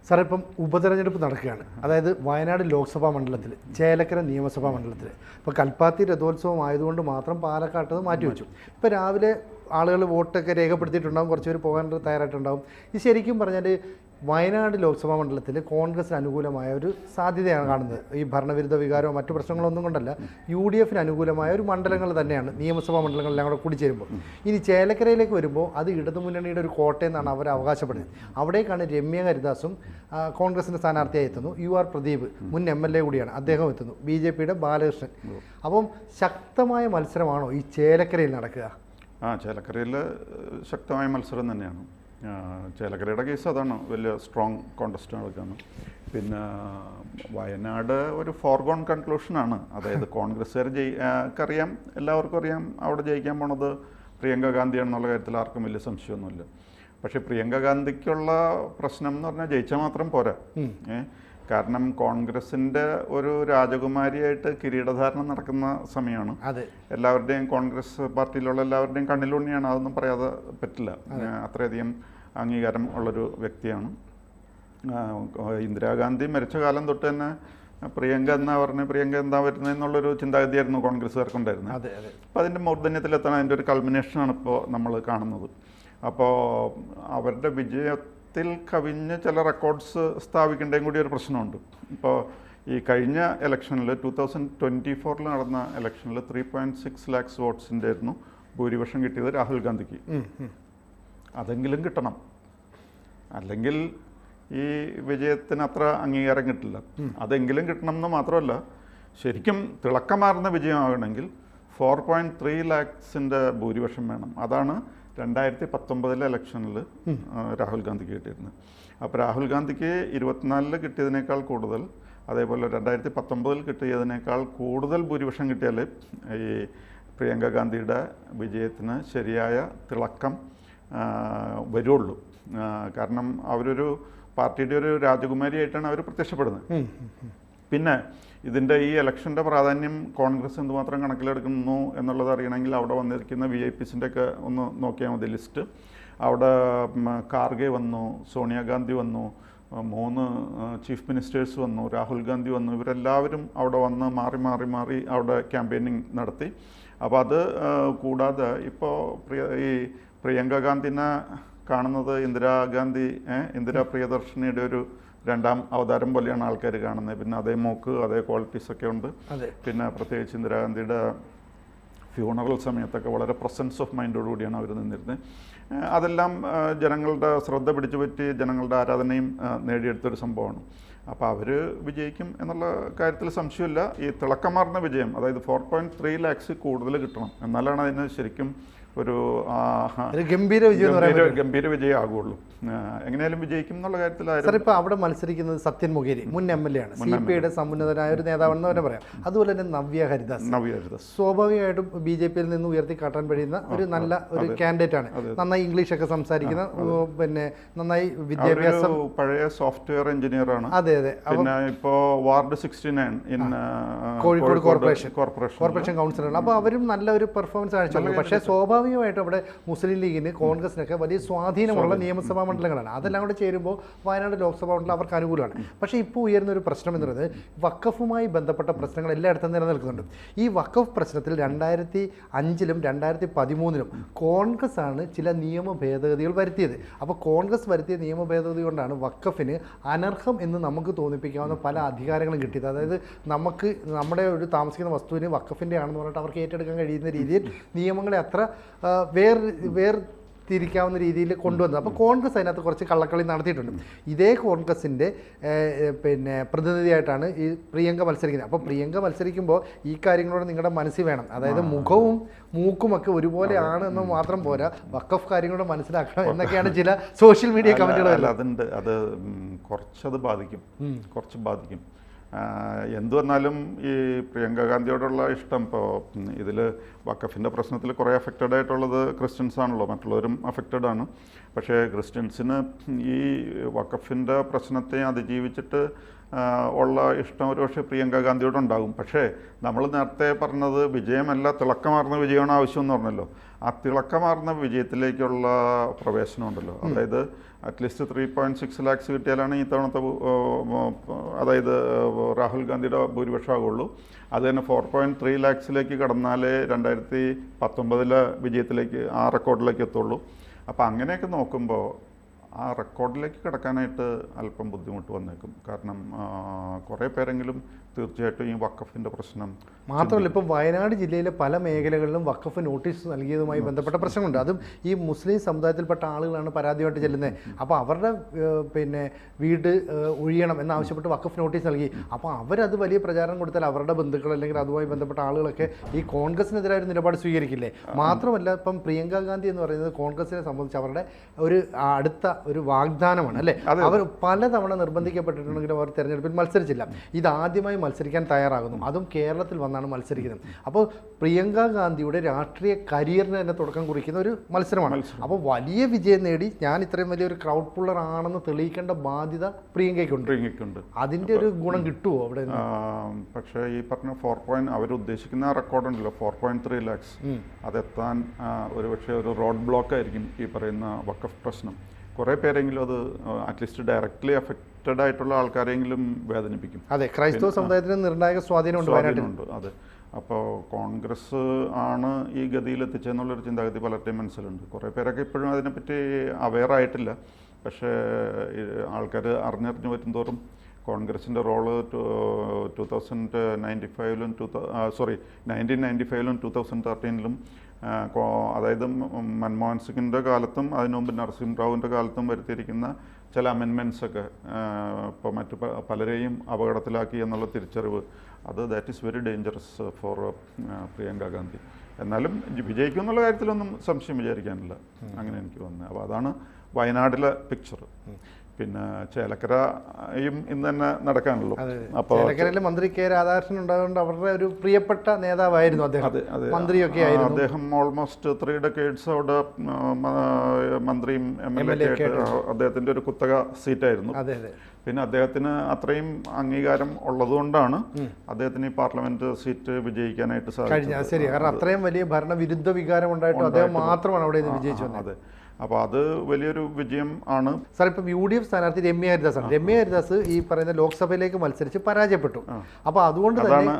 Sir ഇപ്പം ഉപതെരഞ്ഞെടുപ്പ് നടക്കുകയാണ്. അതായത് വയനാട് ലോക്സഭാ മണ്ഡലത്തിൽ, ചേലക്കര നിയമസഭാ മണ്ഡലത്തിൽ. ഇപ്പോൾ കൽപ്പാത്തി രഥോത്സവം ആയതുകൊണ്ട് മാത്രം പാലക്കാട്ടത് മാറ്റിവെച്ചു. ഇപ്പോൾ രാവിലെ ആളുകൾ വോട്ടൊക്കെ രേഖപ്പെടുത്തിയിട്ടുണ്ടാകും, കുറച്ച് പേര് പോകാൻ തയ്യാറായിട്ടുണ്ടാകും. ഇത് ശരിക്കും പറഞ്ഞാൽ വയനാട് ലോക്സഭാ മണ്ഡലത്തിൽ കോൺഗ്രസിന് അനുകൂലമായ ഒരു സാധ്യതയാണ് കാണുന്നത്. ഈ ഭരണവിരുദ്ധ വികാരമോ മറ്റു പ്രശ്നങ്ങളൊന്നും കൊണ്ടല്ല, UDFന് അനുകൂലമായ ഒരു മണ്ഡലങ്ങൾ തന്നെയാണ് നിയമസഭാ മണ്ഡലങ്ങളെല്ലാം കൂടെ കൂടിച്ചേരുമ്പോൾ. ഇനി ചേലക്കരയിലേക്ക് വരുമ്പോൾ അത് ഇടതുമുന്നണിയുടെ ഒരു കോട്ടയെന്നാണ് അവർ അവകാശപ്പെടുന്നത്. അവിടേക്കാണ് രമ്യ ഹരിദാസും കോൺഗ്രസിൻ്റെ സ്ഥാനാർത്ഥിയായി എത്തുന്നു. UR പ്രദീപ് മുൻ MLA കൂടിയാണ്, അദ്ദേഹം എത്തുന്നു. BJPയുടെ ബാലകൃഷ്ണൻ. അപ്പം ശക്തമായ മത്സരമാണോ ഈ ചേലക്കരയിൽ നടക്കുക? ചേലക്കരയിൽ ശക്തമായ മത്സരം തന്നെയാണ്. ചേലക്കരയുടെ കേസ് അതാണ്, വലിയ സ്ട്രോങ് കോണ്ടസ്റ്റ് നടക്കുകയാണ്. പിന്നെ വയനാട് ഒരു ഫോർഗോൺ കൺക്ലൂഷനാണ്. അതായത് കോൺഗ്രസ്സുകാർക്കറിയാം, എല്ലാവർക്കും അറിയാം അവിടെ ജയിക്കാൻ പോണത് പ്രിയങ്ക ഗാന്ധിയാണെന്നുള്ള കാര്യത്തിൽ ആർക്കും വലിയ സംശയമൊന്നുമില്ല. പക്ഷേ പ്രിയങ്ക ഗാന്ധിക്കുള്ള പ്രശ്നം എന്ന് പറഞ്ഞാൽ ജയിച്ചാൽ മാത്രം പോരാ. കാരണം കോൺഗ്രസിൻ്റെ ഒരു രാജകുമാരിയായിട്ട് കിരീടധാരണം നടക്കുന്ന സമയമാണ്. എല്ലാവരുടെയും കോൺഗ്രസ് പാർട്ടിയിലുള്ള എല്ലാവരുടെയും കണ്ണിലുണ്ണിയാണ്, അതൊന്നും പറയാതെ പറ്റില്ല. അത്രയധികം അംഗീകാരം ഉള്ളൊരു വ്യക്തിയാണ്. ഇന്ദിരാഗാന്ധി മരിച്ച കാലം തൊട്ട് തന്നെ പ്രിയങ്ക എന്നാ പറഞ്ഞ് പ്രിയങ്ക എന്താ വരുന്നതെന്നുള്ളൊരു ചിന്താഗതിയായിരുന്നു കോൺഗ്രസ്സുകാർക്കുണ്ടായിരുന്നത്. അപ്പോൾ അതിൻ്റെ മൂർധന്യത്തിലെത്താൻ അതിൻ്റെ ഒരു കൾമിനേഷനാണ് ഇപ്പോൾ നമ്മൾ കാണുന്നത്. അപ്പോൾ അവരുടെ വിജയത്തിൽ കവിഞ്ഞ് ചില റെക്കോർഡ്സ് സ്ഥാപിക്കേണ്ടതും കൂടി ഒരു പ്രശ്നമുണ്ട്. ഇപ്പോൾ ഈ കഴിഞ്ഞ ഇലക്ഷനിൽ 2024 നടന്ന ഇലക്ഷനിൽ 3.6 lakhs വോട്ട്സിൻ്റെ ആയിരുന്നു ഭൂരിപക്ഷം കിട്ടിയത് രാഹുൽ ഗാന്ധിക്ക്. അതെങ്കിലും കിട്ടണം, അല്ലെങ്കിൽ ഈ വിജയത്തിന് അത്ര അംഗീകാരം കിട്ടില്ല. അതെങ്കിലും കിട്ടണം എന്ന് മാത്രമല്ല, ശരിക്കും തിളക്കമാർന്ന വിജയമാകണമെങ്കിൽ 4.3 lakhs ഭൂരിപക്ഷം വേണം. അതാണ് 2019 ഇലക്ഷനിൽ രാഹുൽ ഗാന്ധിക്ക് കിട്ടിയിരുന്നത്. അപ്പോൾ രാഹുൽ ഗാന്ധിക്ക് 24 കിട്ടിയതിനേക്കാൾ കൂടുതൽ, അതേപോലെ 2019 കിട്ടിയതിനേക്കാൾ കൂടുതൽ ഭൂരിപക്ഷം കിട്ടിയാൽ ഈ പ്രിയങ്ക ഗാന്ധിയുടെ വിജയത്തിന് ശരിയായ തിളക്കം വരുള്ളൂ. കാരണം അവരൊരു പാർട്ടിയുടെ ഒരു രാജകുമാരിയായിട്ടാണ് അവർ പ്രത്യക്ഷപ്പെടുന്നത്. പിന്നെ ഇതിൻ്റെ ഈ ഇലക്ഷൻ്റെ പ്രാധാന്യം കോൺഗ്രസ് എന്തുമാത്രം കണക്കിലെടുക്കുന്നു എന്നുള്ളത് അറിയണമെങ്കിൽ അവിടെ വന്നിരിക്കുന്ന VIPസിൻ്റെ ഒക്കെ ഒന്ന് നോക്കിയാൽ മതി ലിസ്റ്റ്. അവിടെ ഖാർഗെ വന്നു, സോണിയാഗാന്ധി വന്നു, 3 ചീഫ് മിനിസ്റ്റേഴ്സ് വന്നു, രാഹുൽ ഗാന്ധി വന്നു. ഇവരെല്ലാവരും അവിടെ വന്ന് മാറി മാറി മാറി അവിടെ ക്യാമ്പയിനിങ് നടത്തി. അപ്പോൾ അത് കൂടാതെ ഇപ്പോൾ ഈ പ്രിയങ്ക ഗാന്ധിനെ കാണുന്നത് ഇന്ദിരാ പ്രിയദർശിനിയുടെ ഒരു രണ്ടാം അവതാരം പോലെയാണ് ആൾക്കാർ കാണുന്നത്. പിന്നെ അതേ മോക്ക് അതേ ക്വാളിറ്റീസൊക്കെ ഉണ്ട്. പിന്നെ പ്രത്യേകിച്ച് ഇന്ദിരാഗാന്ധിയുടെ ഫ്യൂണറൽ സമയത്തൊക്കെ വളരെ പ്രസൻസ് ഓഫ് മൈൻഡോടുകൂടിയാണ് അവർ നിന്നിരുന്നത്. അതെല്ലാം ജനങ്ങളുടെ ശ്രദ്ധ പിടിച്ചു പറ്റി ജനങ്ങളുടെ ആരാധനയും നേടിയെടുത്തൊരു സംഭവമാണ്. അപ്പോൾ അവർ വിജയിക്കും എന്നുള്ള കാര്യത്തിൽ സംശയമില്ല. ഈ തിളക്കമാർന്ന വിജയം, അതായത് 4.3 lakhs കൂടുതൽ കിട്ടണം, എന്നാലാണ് അതിന് ശരിക്കും ഒരു ഗംഭീര വിജയം ആകുള്ളൂ. എങ്ങനെയാലും വിജയിക്കും എന്നുള്ള കാര്യത്തിൽ. സാർ, ഇപ്പോൾ അവിടെ മത്സരിക്കുന്നത് സത്യൻ മൊകേരി, മുൻ MLA ആണ്, CPIയുടെ സമുന്നതനായ ഒരു നേതാവെന്ന് തന്നെ പറയാം. അതുപോലെ തന്നെ നവ്യ ഹരിദാസ് സ്വാഭാവികമായിട്ടും BJPയിൽ നിന്ന് ഉയർത്തിക്കാട്ടാൻ കഴിയുന്ന ഒരു നല്ല ഒരു കാൻഡിഡേറ്റ് ആണ്. നന്നായി ഇംഗ്ലീഷൊക്കെ സംസാരിക്കുന്ന, പിന്നെ നന്നായി വിദ്യാഭ്യാസം, പഴയ സോഫ്റ്റ്വെയർ എഞ്ചിനീയർ ആണ്. അതെ അതെ. പിന്നെ ഇപ്പോൾ വാർഡ് 69 കോഴിക്കോട് കോർപ്പറേഷൻ കൗൺസിലറാണ്. അപ്പോൾ അവരും നല്ല ഒരു പെർഫോമൻസ് കാണിച്ചിട്ടുണ്ട്. പക്ഷേ സ്വാഭാവികമായിട്ടും അവിടെ മുസ്ലിം ലീഗിന്, കോൺഗ്രസിനൊക്കെ വലിയ സ്വാധീനമുള്ള നിയമസഭാ മണ്ഡലങ്ങളാണ്. അതെല്ലാം കൂടെ ചേരുമ്പോൾ വയനാട് ലോക്സഭാ മണ്ഡലം അവർക്ക് അനുകൂലമാണ്. പക്ഷേ ഇപ്പോൾ ഉയർന്ന ഒരു പ്രശ്നം എന്നുള്ളത് വഖഫുമായി ബന്ധപ്പെട്ട പ്രശ്നങ്ങൾ എല്ലായിടത്തും നിലനിൽക്കുന്നുണ്ട്. ഈ വഖഫ് പ്രശ്നത്തിൽ 2005-ലും 2013-ലും കോൺഗ്രസ് ആണ് ചില നിയമ ഭേദഗതികൾ വരുത്തിയത്. അപ്പോൾ കോൺഗ്രസ് വരുത്തിയ നിയമ ഭേദഗതി കൊണ്ടാണ് വഖഫിന് അനർഹം എന്ന് നമുക്ക് തോന്നിപ്പിക്കാവുന്ന പല അധികാരങ്ങളും കിട്ടിയത്. അതായത് നമുക്ക് നമ്മുടെ ഒരു താമസിക്കുന്ന വസ്തുവിന് വഖഫിൻ്റെ ആണെന്ന് പറഞ്ഞിട്ട് അവർക്ക് ഏറ്റെടുക്കാൻ കഴിയുന്ന രീതിയിൽ നിയമങ്ങളെ അത്ര തിരിക്കാവുന്ന രീതിയിൽ കൊണ്ടുവന്നത്. അപ്പോൾ കോൺഗ്രസ് അതിനകത്ത് കുറച്ച് കള്ളക്കളി നടത്തിയിട്ടുണ്ട്. ഇതേ കോൺഗ്രസിൻ്റെ പിന്നെ പ്രതിനിധിയായിട്ടാണ് ഈ പ്രിയങ്ക മത്സരിക്കുന്നത്. അപ്പോൾ പ്രിയങ്ക മത്സരിക്കുമ്പോൾ ഈ കാര്യങ്ങളോട് നിങ്ങളുടെ മനസ്സിൽ വേണം. അതായത് മുഖവും മൂക്കുമൊക്കെ ഒരുപോലെ ആണ് എന്ന് മാത്രം പോരാ, വഖഫ് കാര്യങ്ങളോട് മനസ്സിലാക്കണം എന്നൊക്കെയാണ് ചില സോഷ്യൽ മീഡിയ കമൻറ്റുകൾ. അതുണ്ട്, അത് കുറച്ചത് ബാധിക്കും. എന്തു വന്നാലും ഈ പ്രിയങ്ക ഗാന്ധിയോടുള്ള ഇഷ്ടം, ഇപ്പോൾ ഇതിൽ വഖഫിൻ്റെ പ്രശ്നത്തിൽ കുറേ അഫക്റ്റഡ് ആയിട്ടുള്ളത് ക്രിസ്ത്യൻസ് ആണല്ലോ, മറ്റുള്ളവരും അഫക്റ്റഡ് ആണ്. പക്ഷേ ക്രിസ്ത്യൻസിന് ഈ വഖഫിൻ്റെ പ്രശ്നത്തെ അതിജീവിച്ചിട്ട് ഉള്ള ഇഷ്ടം ഒരു പക്ഷേ പ്രിയങ്ക ഗാന്ധിയോടുണ്ടാകും. പക്ഷേ നമ്മൾ നേരത്തെ പറഞ്ഞത് വിജയമല്ല, തിളക്കമാർന്ന വിജയമാണ് ആവശ്യമെന്ന് പറഞ്ഞല്ലോ. ആ തിളക്കമാർന്ന വിജയത്തിലേക്കുള്ള പ്രവേശനമുണ്ടല്ലോ, അതായത് അറ്റ്ലീസ്റ്റ് 3.6 lakhs കിട്ടിയാലാണ് ഈ തവണത്തെ അതായത് രാഹുൽ ഗാന്ധിയുടെ ഭൂരിപക്ഷമാകുള്ളൂ. അത് തന്നെ 4.3 lakhs കടന്നാലേ 2019 വിജയത്തിലേക്ക് ആ റെക്കോർഡിലേക്ക് എത്തുള്ളൂ. അപ്പോൾ അങ്ങനെയൊക്കെ നോക്കുമ്പോൾ ആ റെക്കോർഡിലേക്ക് കിടക്കാനായിട്ട് അല്പം ബുദ്ധിമുട്ട് വന്നേക്കും. കാരണം കുറേ പേരെങ്കിലും തീർച്ചയായിട്ടും ഈ വഖഫിൻ്റെ പ്രശ്നം മാത്രമല്ല, ഇപ്പോൾ വയനാട് ജില്ലയിലെ പല മേഖലകളിലും വഖഫ് നോട്ടീസ് നൽകിയതുമായി ബന്ധപ്പെട്ട പ്രശ്നമുണ്ട്. അതും ഈ മുസ്ലിം സമുദായത്തിൽപ്പെട്ട ആളുകളാണ് പരാതിയായിട്ട് ചെല്ലുന്നത്. അപ്പോൾ അവരുടെ പിന്നെ വീട് ഒഴിയണം എന്നാവശ്യപ്പെട്ട് വഖഫ് നോട്ടീസ് നൽകി. അപ്പോൾ അവരത് വലിയ പ്രചാരണം കൊടുത്താൽ അവരുടെ ബന്ധുക്കൾ അല്ലെങ്കിൽ അതുമായി ബന്ധപ്പെട്ട ആളുകളൊക്കെ ഈ കോൺഗ്രസിനെതിരായ ഒരു നിലപാട് സ്വീകരിക്കില്ലേ? മാത്രമല്ല, ഇപ്പം പ്രിയങ്ക ഗാന്ധി എന്ന് പറയുന്നത് കോൺഗ്രസിനെ സംബന്ധിച്ച് അവരുടെ ഒരു അടുത്ത ഒരു വാഗ്ദാനമാണ് അല്ലേ. അവർ പലതവണ നിർബന്ധിക്കപ്പെട്ടിട്ടുണ്ടെങ്കിലും അവർ തെരഞ്ഞെടുപ്പിൽ മത്സരിച്ചില്ല. ഇതാദ്യമായി മത്സരിക്കാൻ തയ്യാറാകുന്നു, അതും കേരളത്തിൽ വന്നാണ് മത്സരിക്കുന്നത്. അപ്പോൾ പ്രിയങ്ക ഗാന്ധിയുടെ രാഷ്ട്രീയ കരിയറിന് തന്നെ തുടക്കം കുറിക്കുന്ന ഒരു മത്സരമാണ്. അപ്പോൾ വലിയ വിജയം നേടി ഞാൻ ഇത്രയും വലിയൊരു ക്രൗഡ് പുള്ളർ ആണെന്ന് തെളിയിക്കേണ്ട ബാധ്യത പ്രിയങ്കയ്ക്കുണ്ട്. അതിൻ്റെ ഒരു ഗുണം കിട്ടുമോ അവിടെ? പക്ഷേ ഈ പറഞ്ഞ അവരുദ്ദേശിക്കുന്ന റെക്കോർഡുണ്ടല്ലോ 4.3 lakhs, അതെത്താൻ ഒരുപക്ഷെ ഒരു റോഡ് ബ്ലോക്ക് ആയിരിക്കും ഈ പറയുന്ന വഖഫ് പ്രശ്നം. കുറേ പേരെങ്കിലും അത് അറ്റ്ലീസ്റ്റ് ഡയറക്റ്റ്ലി അഫക്റ്റഡ് ആയിട്ടുള്ള ആൾക്കാരെങ്കിലും വേദനിപ്പിക്കും. അതെ, ക്രൈസ്തവ സമുദായത്തിന് നിർണായക സ്വാധീനമുണ്ട്. അതെ. അപ്പോൾ കോൺഗ്രസ് ആണ് ഈ ഗതിയിൽ എത്തിച്ചെന്നുള്ളൊരു ചിന്താഗതി പലരുടെയും മനസ്സിലുണ്ട്. കുറേ പേരൊക്കെ ഇപ്പോഴും അതിനെപ്പറ്റി അവെയർ ആയിട്ടില്ല. പക്ഷേ ആൾക്കാർ അറിഞ്ഞറിഞ്ഞു വരുന്തോറും കോൺഗ്രസിൻ്റെ റോള് 1995-ലും 2013-ലും അതായത് മൻമോഹൻ സിംഗിൻ്റെ കാലത്തും അതിനു മുമ്പ് നരസിംഹറാവുവിൻ്റെ കാലത്തും വരുത്തിയിരിക്കുന്ന ചില അമെൻമെൻറ്റ്സൊക്കെ ഇപ്പോൾ മറ്റു പലരെയും അപകടത്തിലാക്കി എന്നുള്ള തിരിച്ചറിവ്, that is very dangerous for Priyanka Gandhi. എന്നാലും വിജയിക്കും എന്നുള്ള കാര്യത്തിലൊന്നും സംശയം വിചാരിക്കാനില്ല. അങ്ങനെ എനിക്ക് തോന്നുന്നത്. അപ്പോൾ അതാണ് വയനാട്ടിലെ പിക്ചർ. പിന്നെ ചേലക്കരയും ഇന്ന് തന്നെ നടക്കാനുള്ളൂ. അപ്പോൾ ചേലക്കരയിലെ മന്ത്രി കെ രാധാകൃഷ്ണൻ ഉണ്ടായതുകൊണ്ട് അവരുടെ ഒരു പ്രിയപ്പെട്ട നേതാവായിരുന്നു അദ്ദേഹം. മന്ത്രിയൊക്കെ ആയിരുന്നു അദ്ദേഹം. ഓൾമോസ്റ്റ് 3 decades അവിടെ മന്ത്രിയും MLA ഒക്കെ അദ്ദേഹത്തിൻ്റെ ഒരു കുത്തക സീറ്റായിരുന്നു. പിന്നെ അദ്ദേഹത്തിന് അത്രയും അംഗീകാരം ഉള്ളതുകൊണ്ടാണ് അദ്ദേഹത്തിന് ഈ പാർലമെന്റ് സീറ്റ് വിജയിക്കാനായിട്ട് സാധിച്ചത്. ശരി, കാരണം അത്രയും വലിയ ഭരണവിരുദ്ധ വികാരം ഉണ്ടായിട്ടും അദ്ദേഹം മാത്രമാണ് അവിടെ വിജയിച്ചു വന്നത്. അതെ, അപ്പോൾ അത് വലിയൊരു വിജയം ആണ്. സാർ, ഇപ്പം UDF സ്ഥാനാർത്ഥി രമ്യ ഹരിദാസാണ്. രമ്യ ഹരിദാസ് ഈ പറയുന്ന ലോക്സഭയിലേക്ക് മത്സരിച്ച് പരാജയപ്പെട്ടു. അപ്പോൾ അതുകൊണ്ട് തന്നെ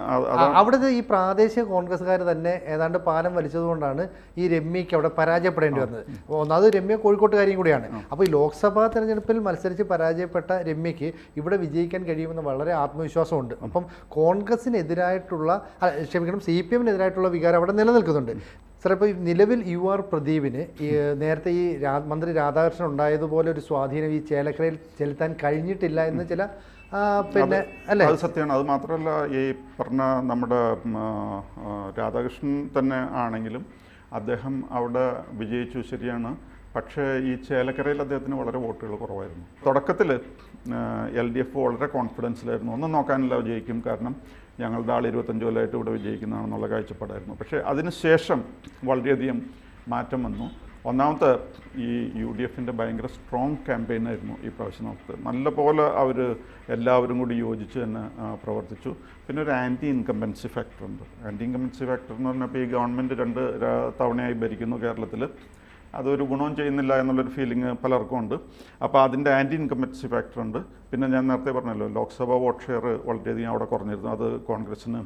അവിടുത്തെ ഈ പ്രാദേശിക കോൺഗ്രസ്സുകാർ തന്നെ ഏതാണ്ട് പാലം വലിച്ചതുകൊണ്ടാണ് ഈ രമ്യയ്ക്ക് അവിടെ പരാജയപ്പെടേണ്ടി വന്നത്. ഒന്നാമത് രമ്യ കോഴിക്കോട്ടുകാരിയും കൂടിയാണ്. അപ്പോൾ ഈ ലോക്സഭാ തെരഞ്ഞെടുപ്പിൽ മത്സരിച്ച് പരാജയപ്പെട്ട രമ്യയ്ക്ക് ഇവിടെ വിജയിക്കാൻ കഴിയുമെന്ന് വളരെ ആത്മവിശ്വാസമുണ്ട്. അപ്പം കോൺഗ്രസിനെതിരായിട്ടുള്ള CPM-നെതിരായിട്ടുള്ള വികാരം അവിടെ നിലനിൽക്കുന്നുണ്ട്. സാർ, ഇപ്പോൾ നിലവിൽ UR പ്രദീപിന് നേരത്തെ ഈ മന്ത്രി രാധാകൃഷ്ണൻ ഉണ്ടായതുപോലെ ഒരു സ്വാധീനം ഈ ചേലക്കരയിൽ ചെലുത്താൻ കഴിഞ്ഞിട്ടില്ല എന്ന് ചില പിന്നെ അല്ലേ? അത് സത്യമാണ്. അത് മാത്രമല്ല, ഈ പറഞ്ഞ നമ്മുടെ രാധാകൃഷ്ണൻ തന്നെ ആണെങ്കിലും അദ്ദേഹം അവിടെ വിജയിച്ചു, ശരിയാണ്. പക്ഷേ ഈ ചേലക്കരയിൽ അദ്ദേഹത്തിന് വളരെ വോട്ടുകൾ കുറവായിരുന്നു. തുടക്കത്തിൽ LDF വളരെ കോൺഫിഡൻസിലായിരുന്നു, ഒന്നും നോക്കാനില്ല വിജയിക്കും, കാരണം ഞങ്ങളുടെ ആൾ 25 കൊല്ലമായിട്ട് ഇവിടെ വിജയിക്കുന്നതാണെന്നുള്ള കാഴ്ചപ്പാടായിരുന്നു. പക്ഷേ അതിനുശേഷം വളരെയധികം മാറ്റം വന്നു. ഒന്നാമത്തെ ഈ UDFൻ്റെ ഭയങ്കര സ്ട്രോങ് ക്യാമ്പയിനായിരുന്നു ഈ പ്രാവശ്യം നടത്തുന്നത്. നല്ല പോലെ അവർ എല്ലാവരും കൂടി യോജിച്ച് തന്നെ പ്രവർത്തിച്ചു. പിന്നെ ഒരു ആൻറ്റി ഇൻകംബൻസി ഫാക്ടർ ഉണ്ട്. ആൻറ്റി ഇൻകംബൻസി ഫാക്ടർ എന്ന് പറഞ്ഞപ്പോൾ ഈ ഗവൺമെൻറ് 2 തവണയായി ഭരിക്കുന്നു കേരളത്തിൽ, അതൊരു ഗുണവും ചെയ്യുന്നില്ല എന്നുള്ളൊരു ഫീലിംഗ് പലർക്കും ഉണ്ട്. അപ്പോൾ അതിൻ്റെ ആൻറ്റി ഇൻകംബൻസി ഫാക്ടർ ഉണ്ട്. പിന്നെ ഞാൻ നേരത്തെ പറഞ്ഞല്ലോ, ലോക്സഭ വോട്ട് ഷെയർ വളരെയധികം അവിടെ കുറഞ്ഞിരുന്നു. അത് കോൺഗ്രസ്സിന്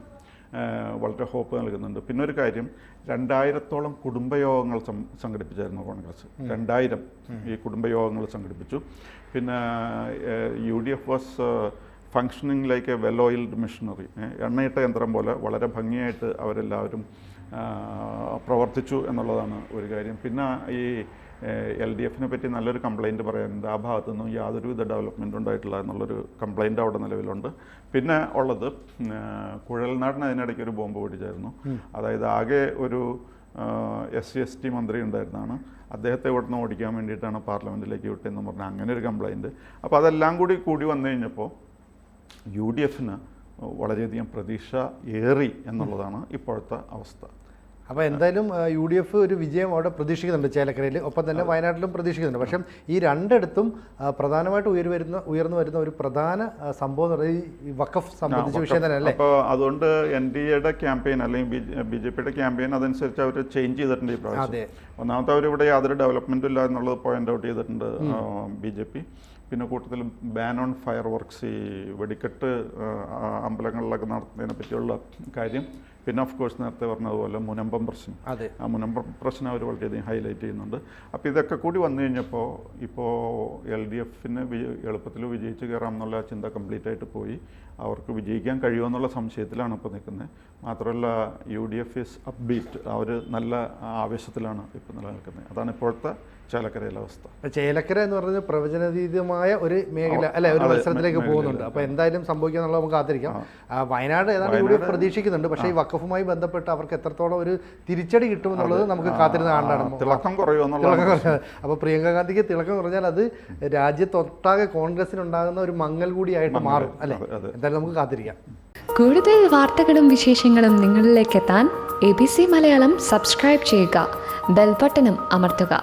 വളരെ ഹോപ്പ് നൽകുന്നുണ്ട്. പിന്നെ ഒരു കാര്യം, 2000-ഓളം കുടുംബയോഗങ്ങൾ സംഘടിപ്പിച്ചായിരുന്നു കോൺഗ്രസ്. 2000 ഈ കുടുംബയോഗങ്ങൾ സംഘടിപ്പിച്ചു. പിന്നെ UDF was functioning like a well oiled machinery. എണ്ണയിട്ട യന്ത്രം പോലെ വളരെ ഭംഗിയായിട്ട് അവരെല്ലാവരും പ്രവർത്തിച്ചു എന്നുള്ളതാണ് ഒരു കാര്യം. പിന്നെ ഈ LDF-നെ പറ്റി നല്ലൊരു കംപ്ലയിൻറ്റ് പറയാനുണ്ട്. ആ ഭാഗത്തുനിന്നും യാതൊരുവിധ ഡെവലപ്മെൻറ്റ് ഉണ്ടായിട്ടില്ല എന്നുള്ളൊരു കംപ്ലയിൻ്റ് അവിടെ നിലവിലുണ്ട്. പിന്നെ ഉള്ളത്, കുഴൽനാടിന് അതിനിടയ്ക്ക് ഒരു ബോംബ് പൊട്ടിച്ചായിരുന്നു. അതായത് ആകെ ഒരു SC/ST മന്ത്രി ഉണ്ടായിരുന്നതാണ്, അദ്ദേഹത്തെ ഇവിടുന്ന് ഓടിക്കാൻ വേണ്ടിയിട്ടാണ് പാർലമെൻറ്റിലേക്ക് വിട്ടതെന്ന് പറഞ്ഞാൽ അങ്ങനെ ഒരു കംപ്ലയിൻറ്റ്. അപ്പോൾ അതെല്ലാം കൂടി വന്നു കഴിഞ്ഞപ്പോൾ UDF-ന് വളരെയധികം പ്രതീക്ഷ ഏറി എന്നുള്ളതാണ് ഇപ്പോഴത്തെ അവസ്ഥ. അപ്പോൾ എന്തായാലും UDF ഒരു വിജയം അവിടെ പ്രതീക്ഷിക്കുന്നുണ്ട് ചേലക്കരയിൽ, ഒപ്പം തന്നെ വയനാട്ടിലും പ്രതീക്ഷിക്കുന്നുണ്ട്. പക്ഷേ ഈ രണ്ടിടത്തും പ്രധാനമായിട്ട് ഉയർന്നു വരുന്ന ഒരു പ്രധാന സംഭവം എന്ന് പറയുന്നത് ഈ വഖഫ് സംബന്ധിച്ച വിഷയം തന്നെ അല്ലേ? അപ്പോൾ അതുകൊണ്ട് NDAയുടെ ക്യാമ്പയിൻ അല്ലെങ്കിൽ BJPയുടെ ക്യാമ്പയിൻ അതനുസരിച്ച് അവർ ചേഞ്ച് ചെയ്തിട്ടുണ്ട് ഈ പ്രാവശ്യം. ഒന്നാമത്തെ അവരിവിടെ യാതൊരു ഡെവലപ്മെൻറ്റും ഇല്ല എന്നുള്ളത് പോയിന്റ് ഔട്ട് ചെയ്തിട്ടുണ്ട് BJP. പിന്നെ കൂട്ടത്തിൽ ബാൻ ഓൺ ഫയർ വർക്ക്സ്, ഈ വെടിക്കെട്ട് അമ്പലങ്ങളിലൊക്കെ നടത്തുന്നതിനെ പറ്റിയുള്ള കാര്യം. പിന്നെ ഓഫ് കോഴ്സ് നേരത്തെ പറഞ്ഞതുപോലെ മുനമ്പം പ്രശ്നം, ആ മുനമ്പം പ്രശ്നം അവർ വളരെയധികം ഹൈലൈറ്റ് ചെയ്യുന്നുണ്ട്. അപ്പോൾ ഇതൊക്കെ കൂടി വന്നു കഴിഞ്ഞപ്പോൾ ഇപ്പോൾ LDFന് എളുപ്പത്തിൽ വിജയിച്ച് കയറാം എന്നുള്ള ചിന്ത കംപ്ലീറ്റ് ആയിട്ട് പോയി. അവർക്ക് വിജയിക്കാൻ കഴിയുമെന്നുള്ള സംശയത്തിലാണ് ഇപ്പോൾ നിൽക്കുന്നത്. മാത്രമല്ല UDF ഈസ് അപ്ബീറ്റ്, അവർ നല്ല ആവേശത്തിലാണ് ഇപ്പോൾ നിലനിൽക്കുന്നത്. അതാണ് ഇപ്പോഴത്തെ ചേലക്കരയിലെ അവസ്ഥ. ചേലക്കര എന്ന് പറഞ്ഞാൽ പ്രവചനാതീതമായ ഒരു മേഖല അല്ലെ, ഒരു മത്സരത്തിലേക്ക് പോകുന്നുണ്ട്. അപ്പോൾ എന്തായാലും സംഭവിക്കുക എന്നുള്ളത് നമുക്ക് കാത്തിരിക്കാം. വയനാട് ഏതാണ്ട് UDF പ്രതീക്ഷിക്കുന്നുണ്ട്. പക്ഷേ ഈ വഖഫുമായി ബന്ധപ്പെട്ട് അവർക്ക് എത്രത്തോളം ഒരു തിരിച്ചടി കിട്ടുമെന്നുള്ളത് നമുക്ക് കാത്തിരുന്ന കാണാണ്. തിളക്കം കുറയുമെന്നുള്ളത്. അപ്പോൾ പ്രിയങ്ക ഗാന്ധിക്ക് തിളക്കം കുറഞ്ഞാൽ അത് രാജ്യത്തൊട്ടാകെ കോൺഗ്രസിനുണ്ടാകുന്ന ഒരു മങ്ങൽ കൂടിയായിട്ട് മാറും അല്ലേ? എന്തായാലും നമുക്ക് കാത്തിരിക്കാം. കൂടുതൽ വാർത്തകളും വിശേഷങ്ങളും നിങ്ങളിലേക്ക് എത്താൻ ABC മലയാളം സബ്സ്ക്രൈബ് ചെയ്യുക, ബെൽ ബട്ടണും അമർത്തുക.